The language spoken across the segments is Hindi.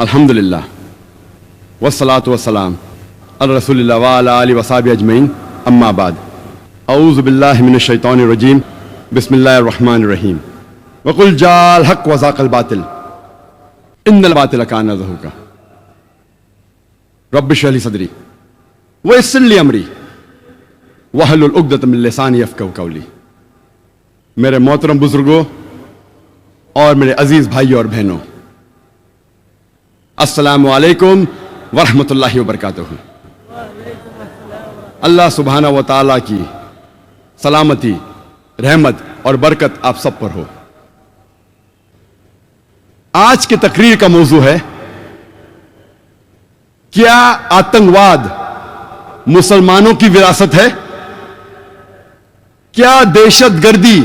अल्हम्दुलिल्लाह वस्सलातु वस्सलाम अला रसूलिल्लाह व अला आलिहि वसहबिहि अजमईन अम्मा बाद औज़ु बिल्लाहि मिनश शैतानिर रजीम बिस्मिल्लाहिर रहमानिर रहीम वकुल जाल हक व ज़ाक़ल बातिल इन्नल बातिल कान ज़हूका रब्बि इश्रह ली सदरी व यस्सिर ली अमरी वहलुल उक़दतम मिन लिसानी यफ़क़हू क़ौली। मेरे मोहतरम बुजुर्गों और मेरे अजीज भाइयों और बहनों, अस्सलामु अलैकुम वरहमतुल्लाहि वबरकातुहू। अल्लाह सुब्हाना व तआला की सलामती, रहमत और बरकत आप सब पर हो। आज की तकरीर का मौजू है, क्या आतंकवाद मुसलमानों की विरासत है? क्या दहशतगर्दी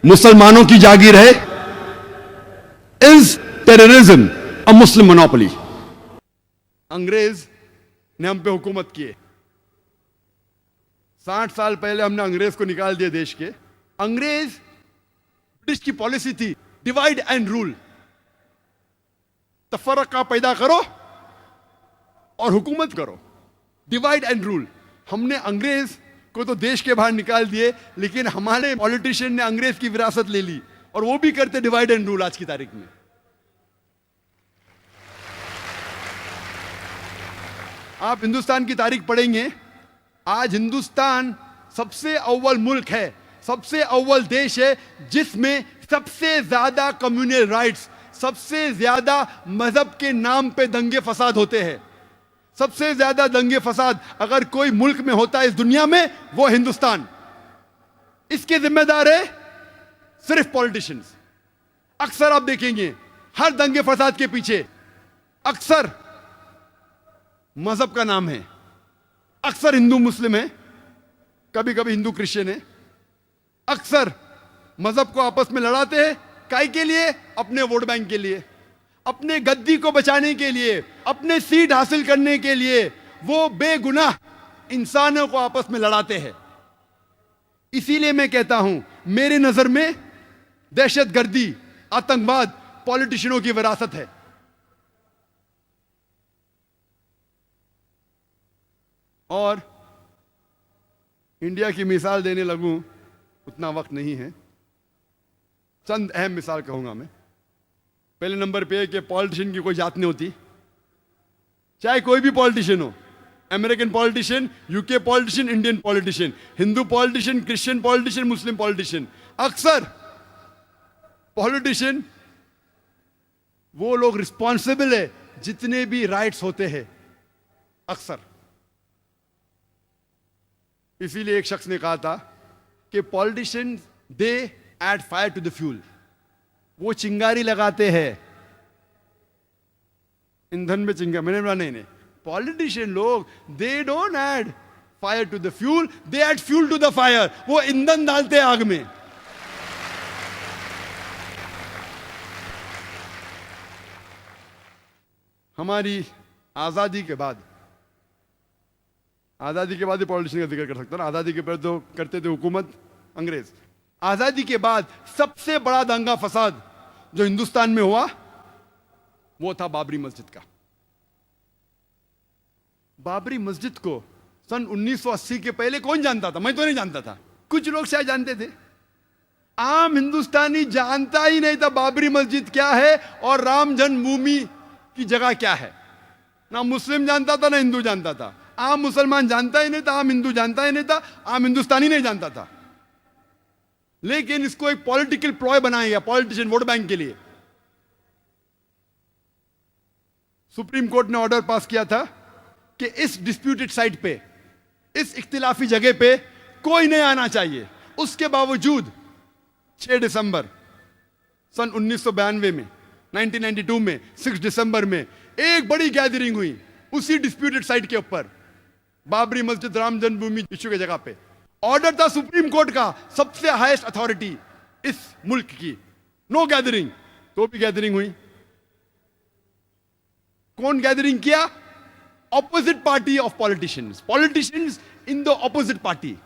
मुसलमानों की जागीर है? Is terrorism a Muslim monopoly? अंग्रेज ने हम पे हुकूमत की है। 60 साल पहले हमने अंग्रेज को निकाल दिया देश के। अंग्रेज ब्रिटिश की पॉलिसी थी डिवाइड एंड रूल, तफरका पैदा करो और हुकूमत करो, डिवाइड एंड रूल। हमने अंग्रेज को तो देश के बाहर निकाल दिए, लेकिन हमारे पॉलिटिशियन ने अंग्रेज की विरासत ले ली और वो भी करते डिवाइड एंड रूल आज की तारीख में। आप हिंदुस्तान की तारीख पढ़ेंगे, आज हिंदुस्तान सबसे अव्वल मुल्क है, सबसे अव्वल देश है जिसमें सबसे ज्यादा कम्युनल राइट्स, सबसे ज्यादा मजहब के नाम पे दंगे फसाद होते हैं। सबसे ज्यादा दंगे फसाद अगर कोई मुल्क में होता है इस दुनिया में, वो हिंदुस्तान। इसके जिम्मेदार है सिर्फ पॉलिटिशियंस। अक्सर आप देखेंगे हर दंगे फसाद के पीछे अक्सर मजहब का नाम है, अक्सर हिंदू मुस्लिम है, कभी कभी हिंदू क्रिश्चियन है। अक्सर मजहब को आपस में लड़ाते हैं, काहे के लिए? अपने वोट बैंक के लिए, अपने गद्दी को बचाने के लिए, अपने सीट हासिल करने के लिए वो बेगुनाह इंसानों को आपस में लड़ाते हैं। इसीलिए मैं कहता हूं, मेरी नजर में दहशतगर्दी, आतंकवाद पॉलिटिशियनों की विरासत है। और इंडिया की मिसाल देने लगूं, उतना वक्त नहीं है। चंद अहम मिसाल कहूंगा मैं। पहले नंबर पे कि पॉलिटिशियन की कोई जात नहीं होती, चाहे कोई भी पॉलिटिशियन हो, American politician, UK politician, Indian politician, Hindu politician, Christian politician, Muslim politician. अक्सर पॉलिटिशियन वो लोग रिस्पॉन्सिबल है जितने भी राइट्स होते हैं, अक्सर। इसीलिए एक शख्स ने कहा था कि politician they add fire to the fuel, वो चिंगारी लगाते हैं ईंधन में चिंगारी। मैंने बोला नहीं, पॉलिटिशियन लोग they don't add fire to the fuel, they add fuel to the fire. वो ईंधन डालते हैं आग में। हमारी आजादी के बाद ही पॉलिटिशियन का जिक्र कर सकता ना। आजादी के पहले तो करते थे हुकूमत अंग्रेज। आजादी के बाद सबसे बड़ा दंगा फसाद जो हिंदुस्तान में हुआ वो था बाबरी मस्जिद का। बाबरी मस्जिद को सन 1980 के पहले कौन जानता था? मैं तो नहीं जानता था, कुछ लोग शायद जानते थे। आम हिंदुस्तानी जानता ही नहीं था बाबरी मस्जिद क्या है और राम जन्मभूमि की जगह क्या है। ना मुस्लिम जानता था, ना हिंदू जानता था। आम मुसलमान जानता ही नहीं था, आम हिंदू जानता ही नहीं था, आम हिंदुस्तानी नहीं जानता था। लेकिन इसको एक पॉलिटिकल प्लॉय बनाया गया पॉलिटिशियन वोट बैंक के लिए। सुप्रीम कोर्ट ने ऑर्डर पास किया था कि इस डिस्प्यूटेड साइट पे, इस इख्तिलाफी जगह पे कोई नहीं आना चाहिए। उसके बावजूद 6 दिसंबर सन 1992 में, 1992 में 6 दिसंबर में एक बड़ी गैदरिंग हुई उसी डिस्प्यूटेड साइट के ऊपर, बाबरी मस्जिद राम जन्मभूमि इश्यू की जगह पे। ऑर्डर था सुप्रीम कोर्ट का, सबसे हाईएस्ट अथॉरिटी इस मुल्क की, नो गैदरिंग। तो भी गैदरिंग हुई। कौन गैदरिंग किया? Opposite party of politicians in the opposite party.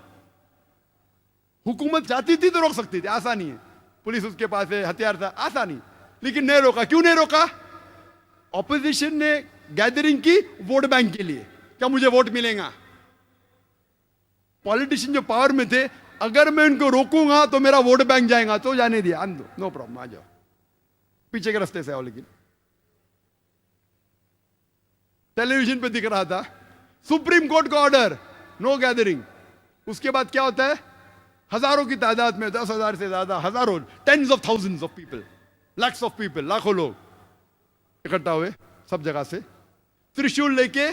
हुकूमत चाहती थी तो रोक सकती थी, आसानी है। पुलिस उसके पास है, हथियार था, आसानी। लेकिन नहीं रोका। क्यों नहीं रोका? ऑपोजिशन ने गैदरिंग की वोट बैंक के लिए, क्या मुझे वोट मिलेगा। पॉलिटिशियन जो पावर में थे, अगर मैं उनको रोकूंगा तो मेरा वोट बैंक जाएगा, तो जाने दिया, आन दो, नो प्रॉब्लम, आ जाओ, पीछे के रास्ते से आओ। लेकिन टेलीविजन पे दिख रहा था सुप्रीम कोर्ट का ऑर्डर, नो गैदरिंग। उसके बाद क्या होता है, हजारों की तादाद में, 10,000 से ज्यादा, हजारों, tens of thousands of people, lakhs of people, लाखों लोग इकट्ठा हुए सब जगह से, त्रिशूल लेके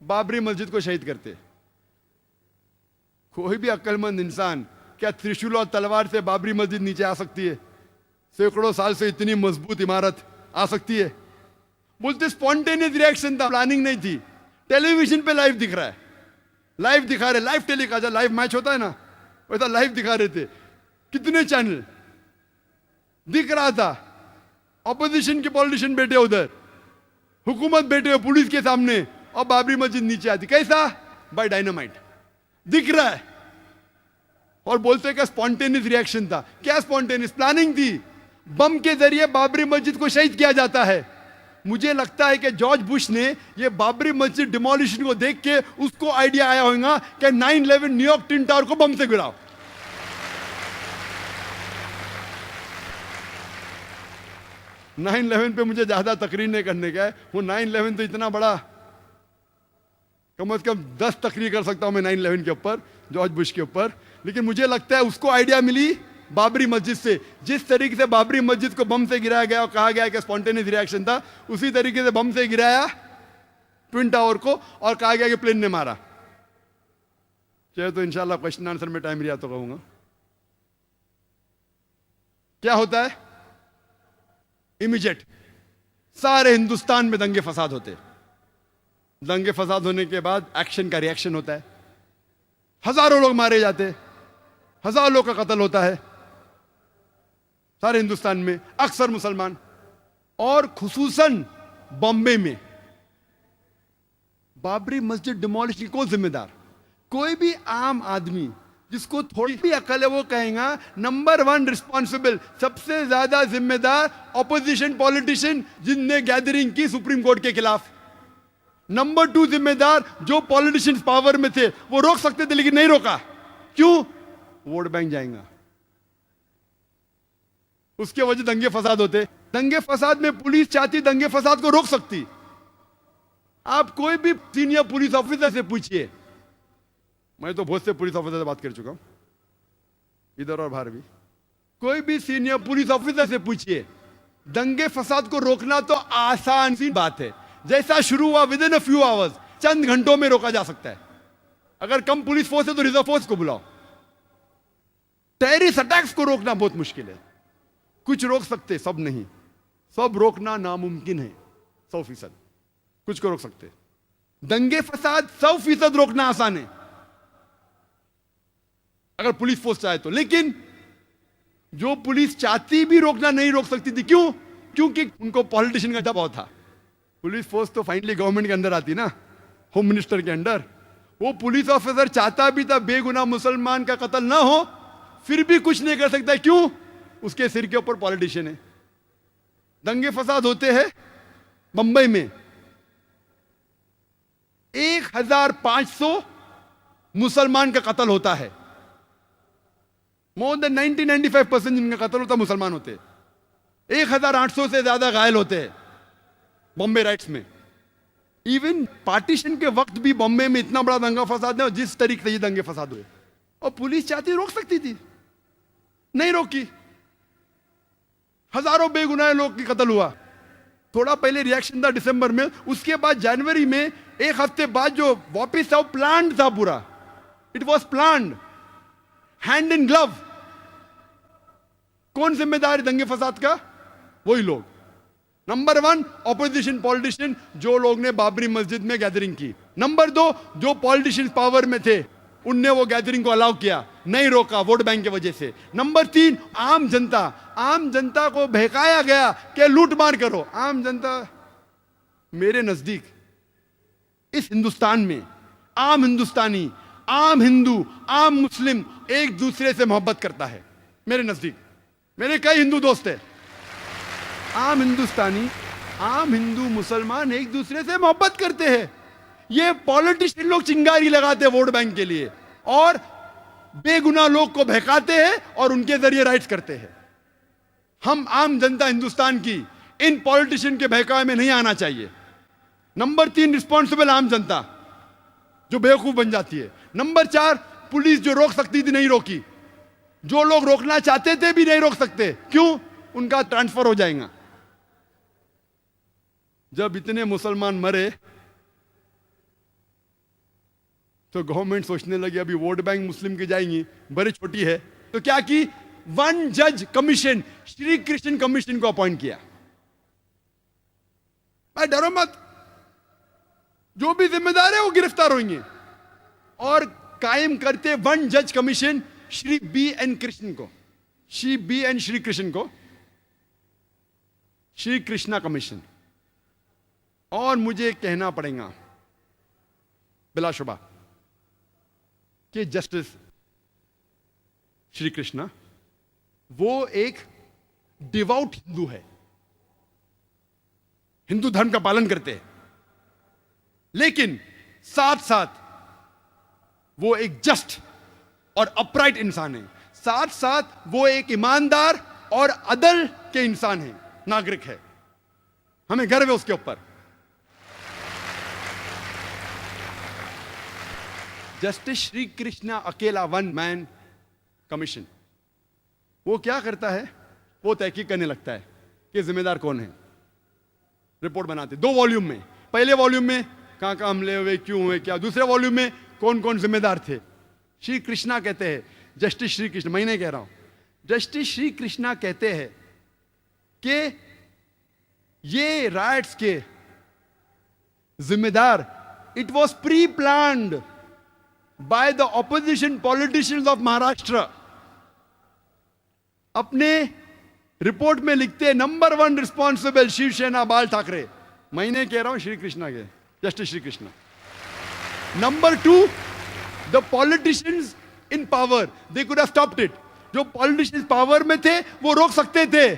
बाबरी मस्जिद को शहीद करते। कोई भी अक्लमंद इंसान क्या त्रिशूल और तलवार से बाबरी मस्जिद नीचे आ सकती है? सैकड़ों साल से इतनी मजबूत इमारत आ सकती है? बोलते स्पॉन्टेनियस रिएक्शन था, प्लानिंग नहीं थी। टेलीविजन पे लाइव दिख रहा है, लाइव दिखा रहे, लाइव टेलीकास्ट, लाइव मैच होता है ना, वैसा लाइव दिखा रहे थे, कितने चैनल दिख रहा था। ऑपोजिशन के पॉलिटिशियन बैठे उधर, हुकूमत बैठे हो पुलिस के सामने, और बाबरी मस्जिद नीचे आती। कैसा? बाय डायनामाइट, दिख रहा है। और बोलते हैं कि स्पॉन्टेनियस रिएक्शन था। क्या स्पॉन्टेनियस? प्लानिंग थी। बम के जरिए बाबरी मस्जिद को शहीद किया जाता है। मुझे लगता है कि जॉर्ज बुश ने ये बाबरी मस्जिद डिमोलिशन को देख के उसको आइडिया आया होगा कि 9/11 न्यूयॉर्क ट्विन टावर को बम से गिराओ। नाइन 11 पे मुझे ज्यादा तकरीर नहीं करने का है, वो 9/11 तो इतना बड़ा, कम से कम 10 तकरीर कर सकता हूं मैं 9/11 के ऊपर, जॉर्ज बुश के ऊपर। लेकिन मुझे लगता है उसको आइडिया मिली बाबरी मस्जिद से। जिस तरीके से बाबरी मस्जिद को बम से गिराया गया और कहा गया कि स्पॉन्टेनियस रिएक्शन था, उसी तरीके से बम से गिराया ट्विन टावर को और कहा गया कि प्लेन ने मारा। चाहे तो इंशाल्लाह क्वेश्चन आंसर में टाइम रिया तो कहूंगा। क्या होता है? इमीडिएट सारे हिंदुस्तान में दंगे फसाद होते। दंगे फसाद होने के बाद एक्शन का रिएक्शन होता है, हजारों लोग मारे जाते, हजारों लोग का कत्ल होता है सारे हिंदुस्तान में, अक्सर मुसलमान। और खुसूसन बॉम्बे में बाबरी मस्जिद डिमोलिश की कौन जिम्मेदार? कोई भी आम आदमी जिसको थोड़ी भी अकल है वो कहेगा नंबर 1 रिस्पॉन्सिबल, सबसे ज्यादा जिम्मेदार ऑपोजिशन पॉलिटिशियन जिनने गैदरिंग की सुप्रीम कोर्ट के खिलाफ। नंबर 2 जिम्मेदार जो पॉलिटिशियंस पावर में थे, वो रोक सकते थे लेकिन नहीं रोका। क्यों? वोट बैंक जाएगा, उसके वजह दंगे फसाद होते। दंगे फसाद में पुलिस चाहती दंगे फसाद को रोक सकती। आप कोई भी सीनियर पुलिस ऑफिसर से पूछिए, मैं तो बहुत से पुलिस ऑफिसर से बात कर चुका हूं इधर और बाहर भी, कोई भी सीनियर पुलिस ऑफिसर से पूछिए, दंगे फसाद को रोकना तो आसान सी बात है। जैसा शुरू हुआ with in a few hours, चंद घंटों में रोका जा सकता है। अगर कम पुलिस फोर्स है तो रिजर्व फोर्स को बुलाओ। टेररिस्ट अटैक्स को रोकना बहुत मुश्किल है। कुछ रोक सकते, सब नहीं। सब रोकना नामुमकिन है 100%। कुछ को रोक सकते। दंगे फसाद 100% रोकना आसान है अगर पुलिस फोर्स चाहे तो। लेकिन जो पुलिस चाहती भी रोकना नहीं रोक सकती थी। क्यों? क्योंकि उनको पॉलिटिशियन का दबाव था। पुलिस फोर्स तो फाइनली गवर्नमेंट के अंदर आती ना, होम मिनिस्टर के अंडर। वो पुलिस ऑफिसर चाहता भी था बेगुनाह मुसलमान का कत्ल ना हो, फिर भी कुछ नहीं कर सकता। क्यों? उसके सिर के ऊपर पॉलिटिशियन है। दंगे फसाद होते हैं बंबई में, 1500 मुसलमान का कत्ल होता है। मोर देन 90-95% जिनका कत्ल होता है मुसलमान होते हैं। 1800 से ज्यादा घायल होते हैं बॉम्बे राइट्स में। इवन पार्टीशन के वक्त भी बॉम्बे में इतना बड़ा दंगा फसाद है, जिस तरीके से ये दंगे फसाद हुए। और पुलिस चाहती रोक सकती थी, नहीं रोकी। हजारों बेगुनाह लोग की कत्ल हुआ। थोड़ा पहले रिएक्शन था दिसंबर में, उसके बाद जनवरी में, एक हफ्ते बाद जो वापिस था, प्लान था पूरा। It was plan, hand in glove. कौन जिम्मेदार है दंगे फसाद का? वही लोग। नंबर 1 ऑपोजिशन पॉलिटिशियन, जो लोग ने बाबरी मस्जिद में गैदरिंग की। नंबर 2 जो पॉलिटिशियन पावर में थे, उनने वो गैदरिंग को अलाउ किया, नहीं रोका वोट बैंक की वजह से। नंबर 3 आम जनता। आम जनता को बहकाया गया कि लूट मार करो। आम जनता, मेरे नजदीक इस हिंदुस्तान में आम हिंदुस्तानी, आम हिंदू, आम मुस्लिम एक दूसरे से मोहब्बत करता है। मेरे नजदीक मेरे कई हिंदू दोस्त हैं। आम हिंदुस्तानी आम हिंदू मुसलमान एक दूसरे से मोहब्बत करते हैं। ये पॉलिटिशियन लोग चिंगारी लगाते हैं वोट बैंक के लिए और बेगुनाह लोग को बहकाते हैं और उनके जरिए राइट्स करते हैं। हम आम जनता हिंदुस्तान की इन पॉलिटिशियन के बहकावे में नहीं आना चाहिए। नंबर 3, रिस्पॉन्सिबल आम जनता जो बेवकूफ बन जाती है। नंबर 4, पुलिस जो रोक सकती थी नहीं रोकी। जो लोग रोकना चाहते थे भी नहीं रोक सकते। क्यों? उनका ट्रांसफर हो जाएगा। जब इतने मुसलमान मरे तो गवर्नमेंट सोचने लगी अभी वोट बैंक मुस्लिम की जाएंगी, बड़ी छोटी है, तो क्या की, 1 जज कमीशन, श्री कृष्ण कमीशन को अपॉइंट किया। भाई डरो मत, जो भी जिम्मेदार है वो गिरफ्तार होंगे। और कायम करते 1 जज कमीशन श्री बी.एन. कृष्ण को, श्री बी.एन. श्री कृष्ण को श्री कृष्णा कमीशन। और मुझे कहना पड़ेगा बिलाशुबा कि जस्टिस श्री कृष्णा वो एक डिवाउट हिंदू है, हिंदू धर्म का पालन करते हैं, लेकिन साथ साथ वो एक जस्ट और अपराइट इंसान है। साथ साथ वो एक ईमानदार और अदल के इंसान है, नागरिक है। हमें गर्व है उसके ऊपर। जस्टिस श्री कृष्णा अकेला 1 मैन कमीशन, वो क्या करता है? वो तहकीक करने लगता है कि जिम्मेदार कौन है। रिपोर्ट बनाते 2 वॉल्यूम में। पहले वॉल्यूम में कहां कहां हमले हुए, क्यों हुए, क्या। दूसरे वॉल्यूम में कौन कौन जिम्मेदार थे। श्री कृष्णा कहते हैं, जस्टिस श्री कृष्ण, मैं नहीं कह रहा हूं, जस्टिस श्री कृष्णा कहते हैं कि ये राइट्स के जिम्मेदार, it was pre planned by the opposition politicians of Maharashtra. अपने रिपोर्ट में लिखते हैं नंबर 1 रिस्पॉन्सिबल शिवसेना बाल ठाकरे। मैं नहीं कह रहा हूं, श्री कृष्णा के, justice Shri Krishna. Number 2, the politicians in power, they could have stopped it. जो पॉलिटिशियंस पावर में थे वो रोक सकते थे,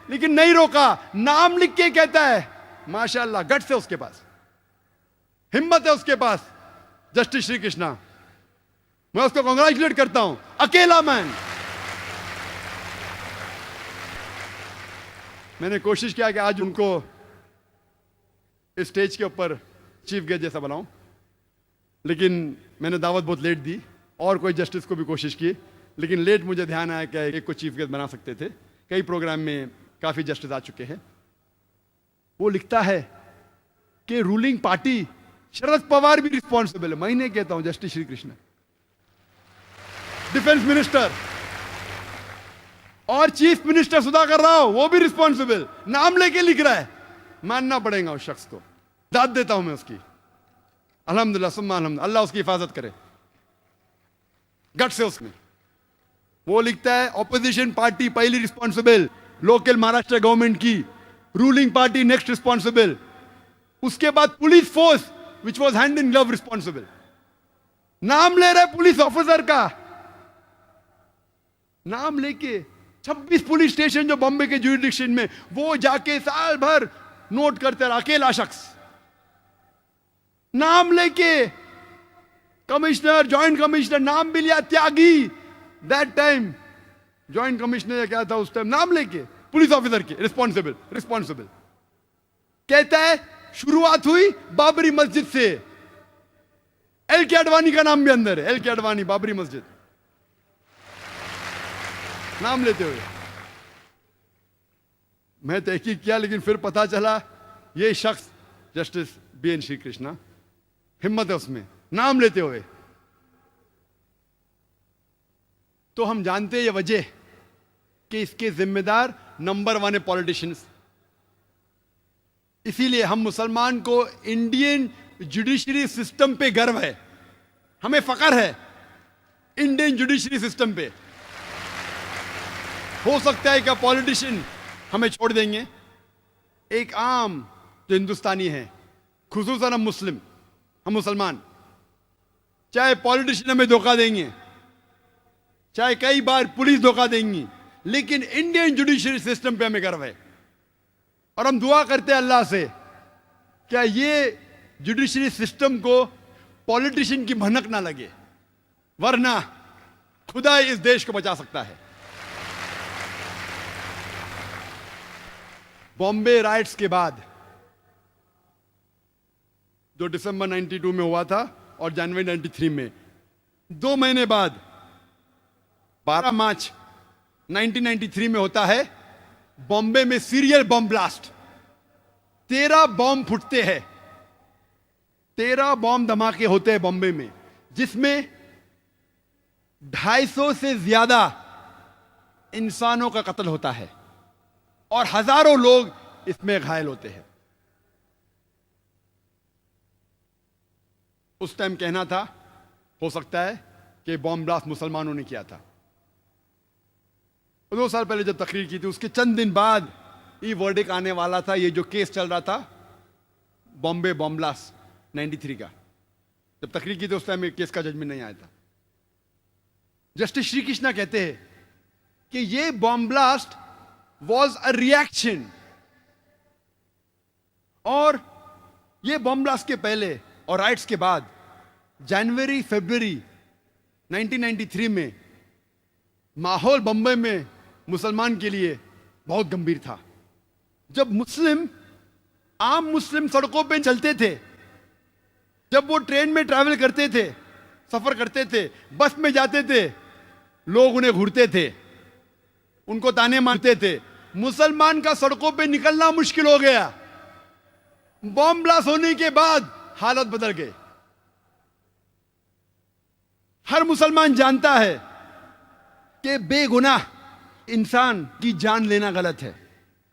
लेकिन नहीं रोका। नाम लिख के कहता है, माशाल्लाह, गट्स है उसके पास, हिम्मत है उसके पास, जस्टिस श्री कृष्णा। मैं उसको कांग्रेचुलेट करता हूं, अकेला मैन। मैंने कोशिश किया कि आज उनको स्टेज के ऊपर चीफ गेस्ट जैसा बनाऊं, लेकिन मैंने दावत बहुत लेट दी। और कोई जस्टिस को भी कोशिश की, लेकिन लेट मुझे ध्यान आया कि एक को चीफ गेस्ट बना सकते थे। कई प्रोग्राम में काफी जस्टिस आ चुके हैं। वो लिखता है कि रूलिंग पार्टी शरद पवार भी रिस्पॉन्सिबल है। मैं नहीं कहता हूं, justice Shri Krishna. Defence minister और चीफ मिनिस्टर सुधाकर राव, वो भी रिस्पॉन्सिबल, नाम लेके लिख रहा है। मानना पड़ेगा उस शख्स को, दाद देता हूं मैं उसकी। अल्हम्दुलिल्लाह सुम्मा अल्हम्दुलिल्लाह, अल्लाह उसकी हिफाजत करे। गट से उसमें वो लिखता है ऑपोजिशन पार्टी पहली रिस्पॉन्सिबल, लोकल महाराष्ट्र गवर्नमेंट की, रूलिंग पार्टी नेक्स्ट रिस्पॉन्सिबल, उसके बाद police force which was hand in glove responsible. नाम ले रहा है पुलिस ऑफिसर का, नाम लेके 26 पुलिस स्टेशन जो बॉम्बे के ज्यूरिडिक्शन में, वो जाके साल भर नोट करते रहा, अकेला शख्स नाम लेके। कमिश्नर, जॉइंट कमिश्नर, नाम भी लिया, त्यागी दैट टाइम जॉइंट कमिश्नर क्या था उस टाइम, नाम लेके पुलिस ऑफिसर के, रिस्पॉन्सिबल रिस्पॉन्सिबल। कहता है शुरुआत हुई बाबरी मस्जिद से, एल के अडवाणी का नाम भी अंदर है, एल के अडवाणी, बाबरी मस्जिद, नाम लेते हुए। मैं तहकीक किया, लेकिन फिर पता चला ये शख्स जस्टिस बी.एन. श्री कृष्णा, हिम्मत है उसमें, नाम लेते हुए। तो हम जानते हैं ये वजह कि इसके जिम्मेदार नंबर 1 है पॉलिटिशियंस। इसीलिए हम मुसलमान को इंडियन जुडिशरी सिस्टम पे गर्व है, हमें फख्र है इंडियन जुडिशरी सिस्टम पे। हो सकता है कि पॉलिटिशियन हमें छोड़ देंगे, एक आम जो हिंदुस्तानी है, खुसूसन हम मुस्लिम, हम मुसलमान, चाहे पॉलिटिशियन हमें धोखा देंगे, चाहे कई बार पुलिस धोखा देंगी, लेकिन इंडियन जुडिशरी सिस्टम पे हमें गर्व है। और हम दुआ करते हैं अल्लाह से, क्या ये जुडिशरी सिस्टम को पॉलिटिशियन की भनक ना लगे, वरना खुदा इस देश को बचा सकता है। बॉम्बे राइट्स के बाद, जो दिसंबर 92 में हुआ था और जनवरी 93 में, 2 महीने बाद 12 मार्च 1993 में होता है बॉम्बे में सीरियल बॉम्ब ब्लास्ट। 13 बॉम्ब फूटते हैं, 13 बॉम्ब धमाके होते हैं बॉम्बे में, जिसमें 250 से ज्यादा इंसानों का कत्ल होता है और हजारों लोग इसमें घायल होते हैं। उस टाइम कहना था, हो सकता है कि बॉम्ब ब्लास्ट मुसलमानों ने किया था। 2 साल पहले जब तकरीर की थी, उसके चंद दिन बाद ये वर्डिक्ट आने वाला था। ये जो केस चल रहा था बॉम्बे बॉम्ब ब्लास्ट 93 का, जब तकरीर की थी उस टाइम केस का जजमेंट नहीं आया था। जस्टिस श्री कृष्णा कहते हैं कि ये bomb blast was a reaction, और ये बॉम्ब ब्लास्ट के पहले और राइट्स के बाद जनवरी फरवरी 1993 में माहौल बम्बई में मुसलमान के लिए बहुत गंभीर था। जब आम मुस्लिम सड़कों पे चलते थे, जब वो ट्रेन में ट्रैवल करते थे, सफर करते थे, बस में जाते थे, लोग उन्हें घूरते थे, उनको ताने मारते थे। मुसलमान का सड़कों पे निकलना मुश्किल हो गया। बॉम्ब ब्लास्ट होने के बाद हालत बदल गई। हर मुसलमान जानता है कि बेगुनाह इंसान की जान लेना गलत है।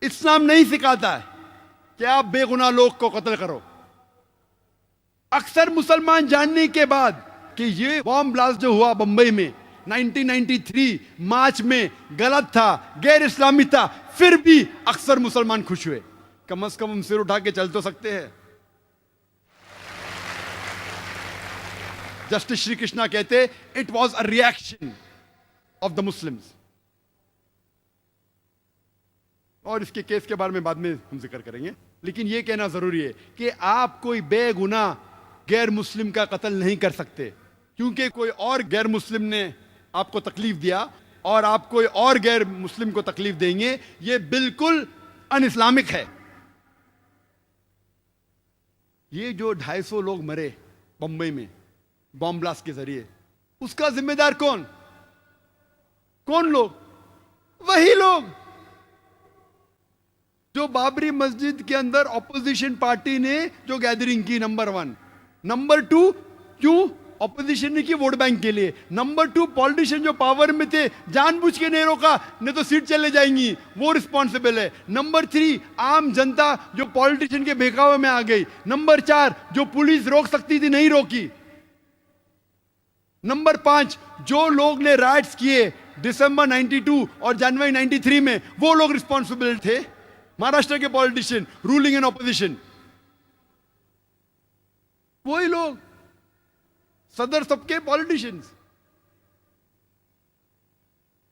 इस्लाम नहीं सिखाता है कि आप बेगुनाह लोग को कत्ल करो। अक्सर मुसलमान जानने के बाद कि ये बॉम्ब ब्लास्ट जो हुआ बंबई में 1993 मार्च में गलत था, गैर इस्लामी था, फिर भी अक्सर मुसलमान खुश हुए। कम से कम हम सिर उठा के चल तो सकते हैं। जस्टिस श्री कृष्णा कहते it was a reaction of the Muslims. और इसके केस के बारे में बाद में हम जिक्र करेंगे, लेकिन यह कहना जरूरी है कि आप कोई बेगुनाह गैर मुस्लिम का कत्ल नहीं कर सकते, क्योंकि कोई और गैर मुस्लिम ने आपको तकलीफ दिया और आप कोई और गैर मुस्लिम को तकलीफ देंगे, यह बिल्कुल अन इस्लामिक है। ये जो 250 लोग मरे बंबई में बॉम्ब ब्लास्ट के जरिए, उसका जिम्मेदार कौन लोग? वही लोग जो बाबरी मस्जिद के अंदर ऑपोजिशन पार्टी ने जो गैदरिंग की, नंबर 1। नंबर 2, क्यों ऑपोजिशन ने की? वोट बैंक के लिए। नंबर 2, पॉलिटिशियन जो पावर में थे जानबूझ के नहीं रोका, नहीं तो सीट चले जाएंगी, वो रिस्पॉन्सिबल है। नंबर 3, आम जनता जो पॉलिटिशियन के बहकावे में आ गई। नंबर 4, जो पुलिस रोक सकती थी नहीं रोकी। नंबर 5, जो लोग ने राइट्स किए दिसंबर 92 और जनवरी 93 में, वो लोग रिस्पॉन्सिबल थे। महाराष्ट्र के पॉलिटिशियन, रूलिंग एंड ऑपोजिशन, वही लोग, सदर सबके पॉलिटिशियंस।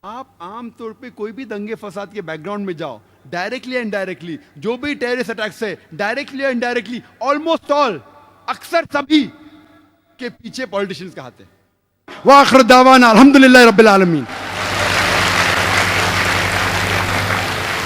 आप आमतौर पे कोई भी दंगे फसाद के बैकग्राउंड में जाओ, डायरेक्टली एंड इनडायरेक्टली, जो भी टेररिस्ट अटैक्स है, directly and indirectly, almost all, अक्सर सभी के पीछे पॉलिटिशियंस का हाथ है। वाखिर दावाना अल्हम्दुलिल्लाह रब्बिल आलमीन।